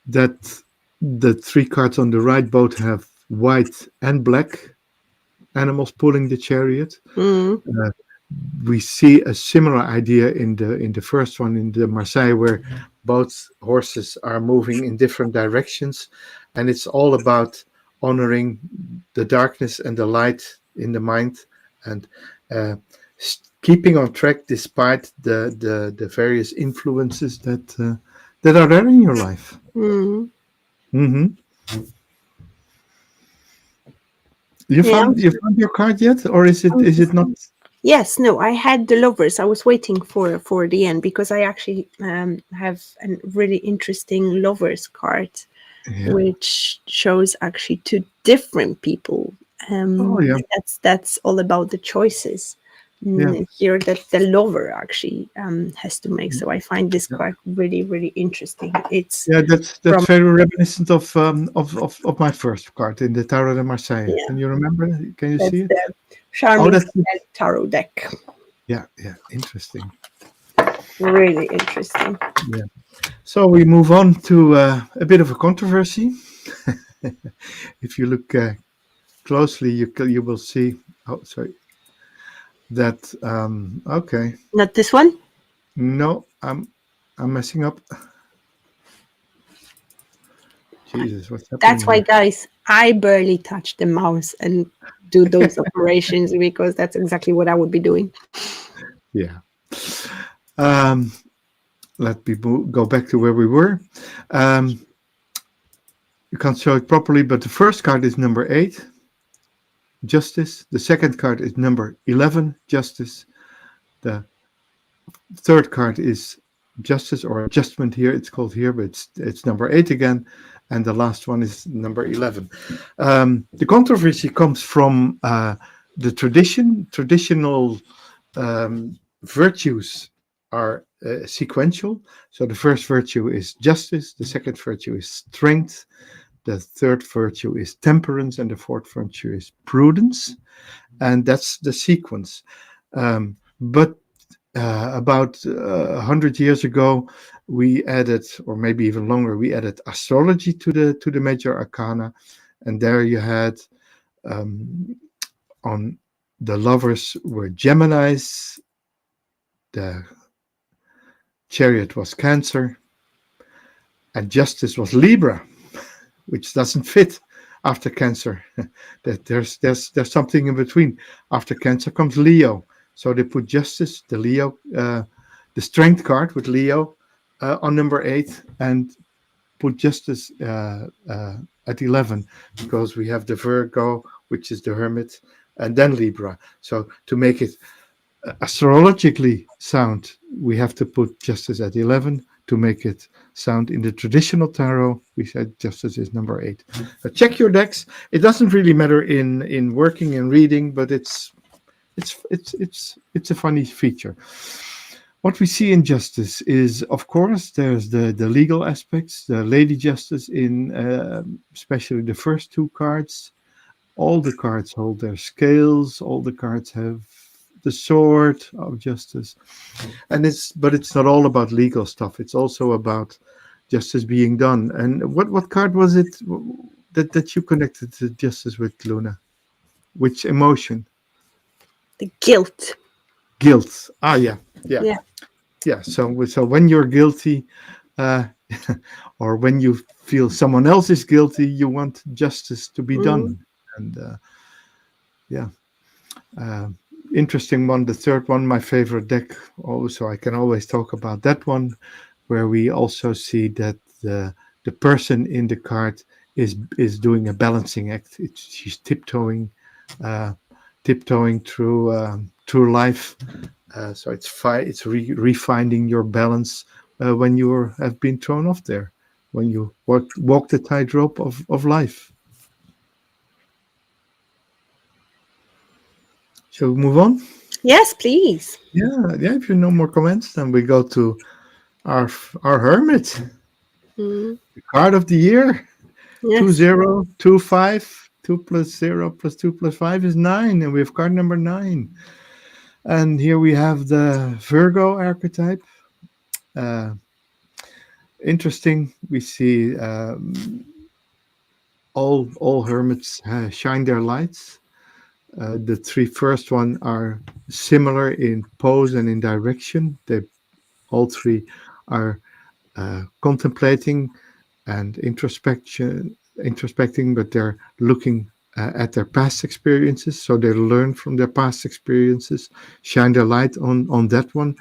that the three cards on the right both have white and black animals pulling the chariot. Mm. We see a similar idea in the first one, in the Marseille, where both horses are moving in different directions, and it's all about honoring the darkness and the light in the mind, and keeping on track despite the various influences that are there in your life. Mm. Mm-hmm. You Yeah, found your card yet, or is it not? Yes, no, I had the lovers. I was waiting for the end because I actually have a really interesting lovers card, Yeah. which shows actually two different people. Oh yeah. That's all about the choices. Yeah. Here, that the lover actually has to make. So I find this Yeah. card really, really interesting. It's Yeah, that's from very reminiscent of my first card in the Tarot de Marseille. yeah, Can you remember? Can you see that's it? the Oh, Charming that's it. Tarot deck. Yeah, yeah, interesting. Really interesting. Yeah. So we move on to a bit of a controversy. If you look closely, you will see. Oh, sorry. That okay. Not this one. No, I'm messing up. Jesus, what's happening That's why, here? guys, I barely touch the mouse and do those operations because that's exactly what I would be doing. Yeah. Um, let me go back to where we were. Um, you can't show it properly, but the first card is number 8, Justice. The second card is number 11, Justice. The third card is Justice or Adjustment here. It's called here, but it's number 8 again. And the last one is number 11. The controversy comes from the traditional virtues are sequential. So the first virtue is justice, the second virtue is strength, the third virtue is temperance, and the fourth virtue is prudence. And that's the sequence. But about 100 years ago, we added, or maybe even longer, we added astrology to the major arcana, and there you had um, on the lovers were Gemini's, the chariot was Cancer, and justice was Libra, which doesn't fit after Cancer. That there's something in between. After Cancer comes Leo, so they put justice, the Leo, the strength card with Leo on number 8, and put justice at 11 because we have the Virgo, which is the Hermit, and then Libra. So to make it astrologically sound, we have to put justice at 11. To make it sound in the traditional tarot, we said justice is number 8. Check your decks. It doesn't really matter in working and reading, but it's a funny feature. What we see in justice is, of course, there's the legal aspects, the Lady Justice in especially the first two cards. All the cards hold their scales. All the cards have the sword of justice, and it's not all about legal stuff. It's also about justice being done. And what card was it that you connected to justice with, Luna? Which emotion? The guilt. Guilt. Ah, yeah, yeah, Yeah. yeah. So when you're guilty, uh, or when you feel someone else is guilty, you want justice to be Mm. done. And yeah. Uh, Interesting one. The third one, my favorite deck. Also, I can always talk about that one, where we also see that the person in the card is doing a balancing act. She's uh, tiptoeing through life. So it's refinding your balance when you have been thrown off there, when you walk the tightrope of life. Shall we move on? Yes, please. Yeah, yeah. If you no more comments, then we go to our hermit, Mm. the card of the year. Two Yes. zero two five. 2 plus 0 plus 2 plus 5 is 9, and we have card number 9. And here we have the Virgo archetype. Uh, Interesting. We see all hermits shine their lights. The three first one are similar in pose and in direction. They all three are contemplating and introspecting, but they're looking at their past experiences. So they learn from their past experiences, shine their light on that one.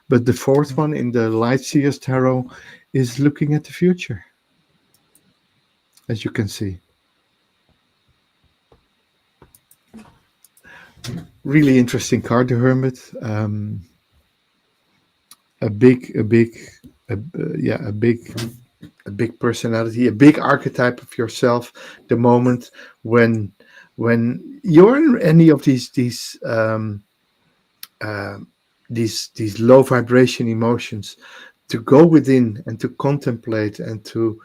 But the fourth one in the Light Seers Tarot is looking at the future, as you can see. Really interesting card, the Hermit. A big, a big, yeah, a big personality, a big archetype of yourself. The moment when you're in any of uh, these low vibration emotions, to go within and to contemplate and to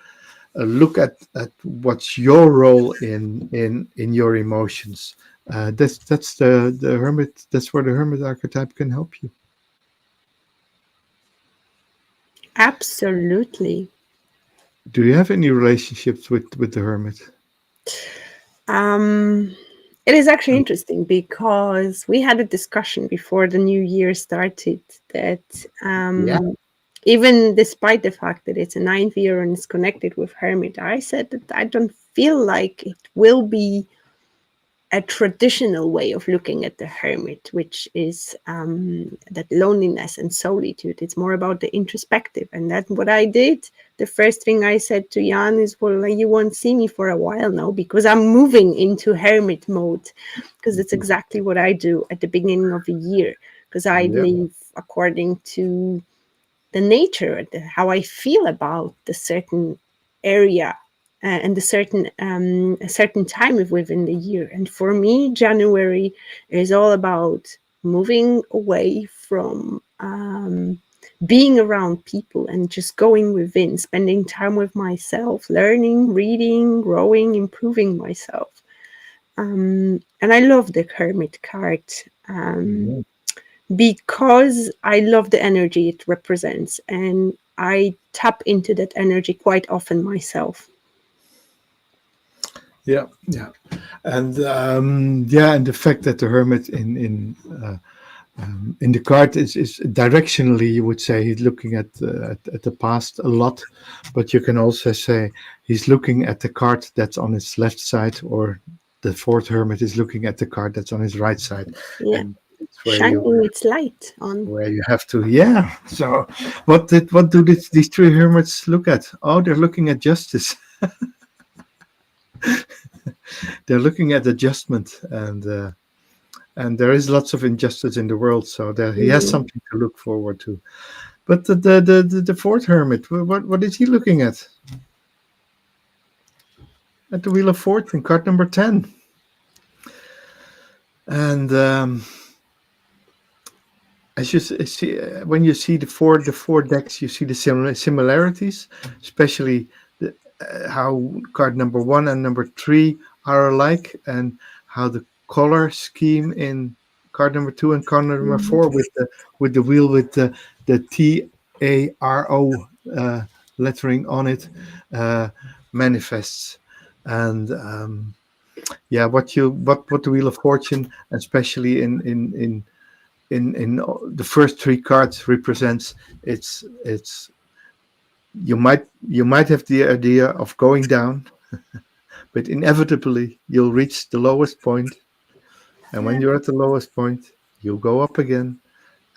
look at what's your role in your emotions. That's the hermit. That's where the hermit archetype can help you. Absolutely. Do you have any relationships with the hermit? Um, it is actually interesting because we had a discussion before the new year started that Yeah. even despite the fact that it's a ninth year and it's connected with Hermit, I said that I don't feel like it will be a traditional way of looking at the hermit, which is that loneliness and solitude. It's more about the introspective. And that's what I did. The first thing I said to Jan is, well, like, you won't see me for a while now because I'm moving into hermit mode, because it's exactly what I do at the beginning of a year, because I Yeah. live according to the nature, how I feel about the certain area and a certain time within the year. And for me, January is all about moving away from being around people and just going within, spending time with myself, learning, reading, growing, improving myself. And I love the Hermit card. Um, Mhm. because I love the energy it represents, and I tap into that energy quite often myself. Yeah, yeah, and yeah, and the fact that the hermit in the card is directionally, you would say he's looking at the past a lot, but you can also say he's looking at the card that's on his left side, or the fourth hermit is looking at the card that's on his right side, Yeah, and it's shining its light on. where you have to, yeah. So what do these three hermits look at? Oh, they're looking at justice. They're looking at adjustment, and there is lots of injustice in the world, so there he has Mm. something to look forward to. But the fourth hermit, what is he looking at? At the Wheel of Fortune, card number 10. And as you see, when you see the four decks, you see the similarities, especially how card number 1 and number 3 are alike, and how the color scheme in card number 2 and card number Mhm. 4 with the wheel with the TARO lettering on it uh, manifests. And yeah, what the Wheel of Fortune, especially in the first three cards represents, it's you might have the idea of going down, but inevitably you'll reach the lowest point, and when you're at the lowest point, you'll go up again,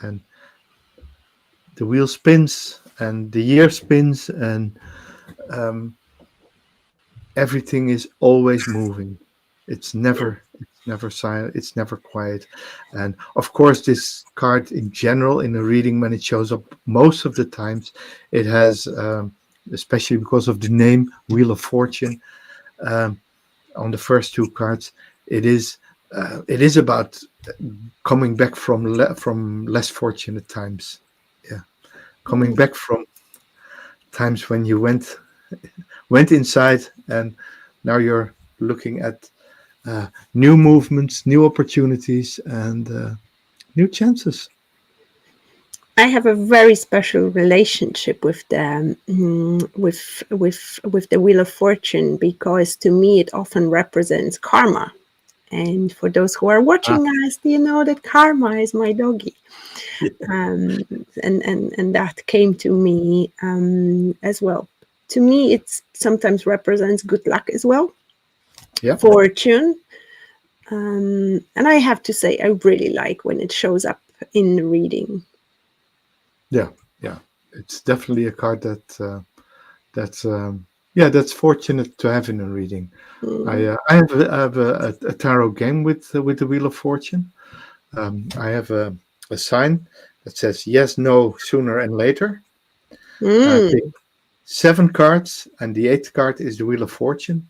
and the wheel spins and the year spins, and um, everything is always moving. It's never silent, it's never quiet. And of course, this card in general in a reading, when it shows up most of the times, it has especially because of the name Wheel of Fortune, um, on the first two cards, it is about coming back from less fortunate times. Yeah, coming Mm. back from times when you went inside, and now you're looking at new movements, new opportunities, and new chances. I have a very special relationship with the with the Wheel of Fortune, because to me it often represents karma. And for those who are Ah, watching us, you know that karma is my doggy. yeah, And that came to me as well. To me, it sometimes represents good luck as well, yeah, fortune. And I have to say, I really like when it shows up in the reading. yeah, yeah. It's definitely a card that that's. Yeah, that's fortunate to have in a reading. Mm. I have a tarot game with the Wheel of Fortune. I have a sign that says yes, no, sooner and later. Pick Mm. 7 cards, and the eighth card is the Wheel of Fortune.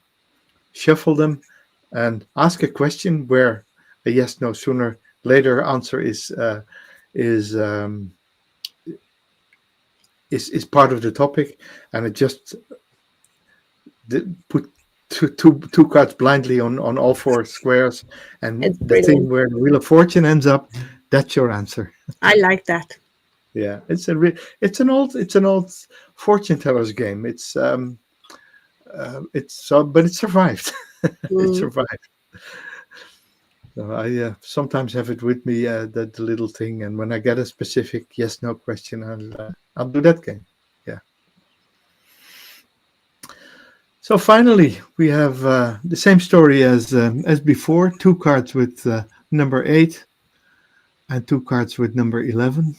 Shuffle them and ask a question where a yes, no, sooner, later answer is um, is part of the topic, and it just put two cards blindly on all 4 squares, and It's the thing brilliant. where the Wheel of Fortune ends up, that's your answer. I like that. Yeah, it's an old fortune teller's game. It's so, but it survived. It Mm. survived. So I sometimes have it with me, the little thing, and when I get a specific yes no question, I'll do that game. Yeah. So finally, we have the same story as before. 2 cards with number 8 and 2 cards with number 11.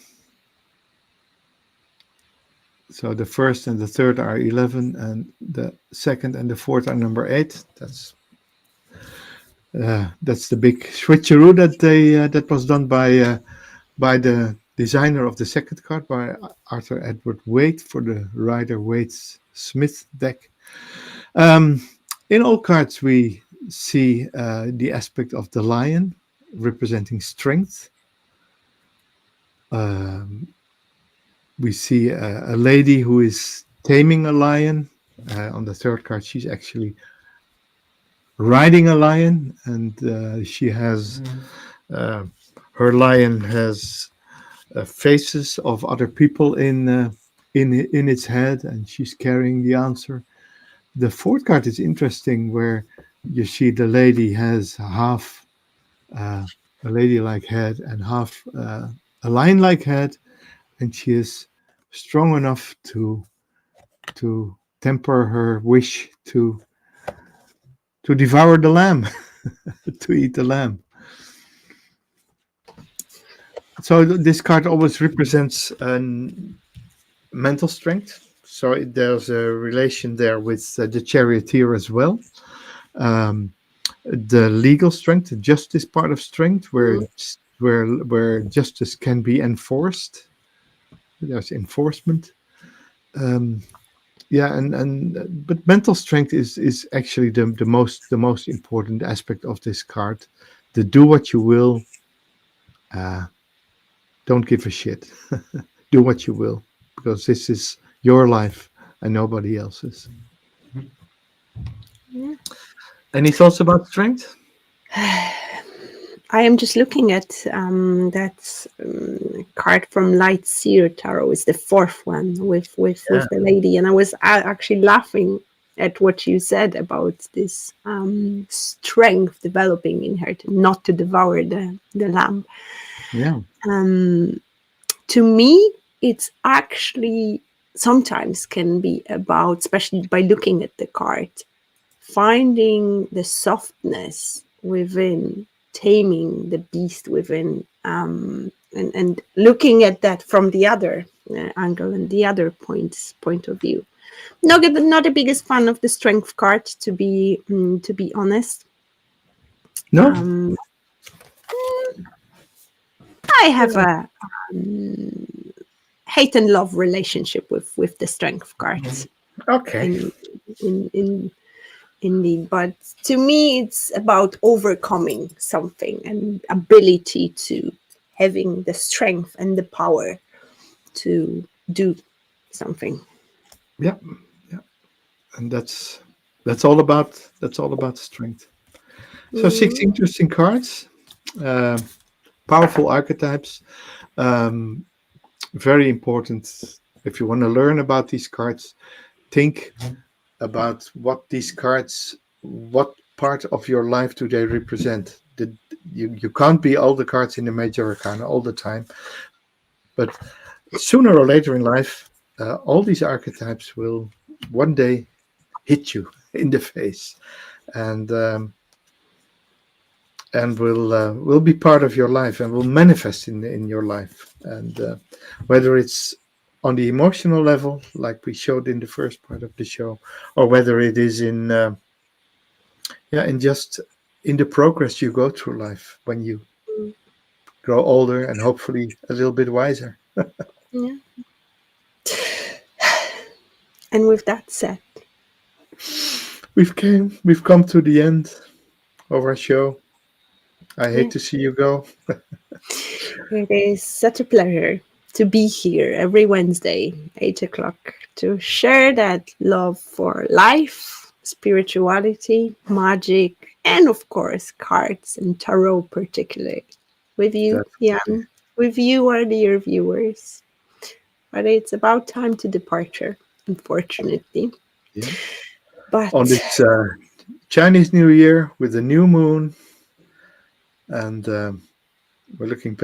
So the first and the third are 11, and the second and the fourth are number 8. That's the big switcheroo that was done by the designer of the second card, by Arthur Edward Waite, for the Rider Waite's Smith deck. Um, in all cards, we see the aspect of the lion representing strength. Um, we see a lady who is taming a lion. On the third card, she's actually riding a lion, and she has uh, her lion has faces of other people in its head, and she's carrying the answer. The fourth card is interesting, where you see the lady has half uh, a lady-like head and half a lion-like head, and she is strong enough to temper her wish to devour the lamb, to eat the lamb. So this card always represents mental strength. So there's a relation there with the charioteer as well. Um, the legal strength, the justice part of strength, Mm. where justice can be enforced. There's enforcement. Um, yeah, and but mental strength is actually the most important aspect of this card. To do what you will, uh, don't give a shit. Do what you will, because this is your life and nobody else's. Yeah. Any thoughts about strength? I am just looking at that card from Light Seer Tarot. It's the fourth one with the lady, and I was actually laughing at what you said about this strength developing in her to not to devour the lamb. Yeah. Um, to me, it's actually sometimes can be about, especially by looking at the card, finding the softness within, taming the beast within, and looking at that from the other angle and the other point of view. Not the biggest fan of the strength card, to be honest. No. Um, I have a hate and love relationship with the strength cards Okay. in in indeed, but to me it's about overcoming something and ability to having the strength and the power to do something. Yeah. Yeah. And that's all about strength. So 6 Mm. interesting cards, uh, powerful archetypes. Um, very important. If you want to learn about these cards, think about what these cards, what part of your life do they represent. You can't be all the cards in the Major Arcana all the time, but sooner or later in life, all these archetypes will one day hit you in the face, and will be part of your life and will manifest in your life. And whether it's on the emotional level, like we showed in the first part of the show, or whether it is in in just in the progress you go through life when you Mm, grow older and hopefully a little bit wiser. yeah. And with that said, We've come to the end of our show. I hate yeah, to see you go. it is such a pleasure to be here every Wednesday, 8 o'clock, to share that love for life, spirituality, magic, and of course, cards and tarot, particularly. With you, That's Jan, with you, our dear viewers. But it's about time to departure, unfortunately. yeah. On But this Chinese New Year with the new moon, and we're looking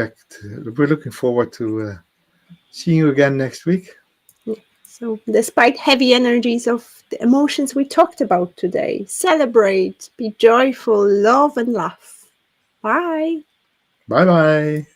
forward to seeing you again next week. yeah, so, despite heavy energies of the emotions we talked about today, celebrate, be joyful, love, and laugh. Bye. Bye bye.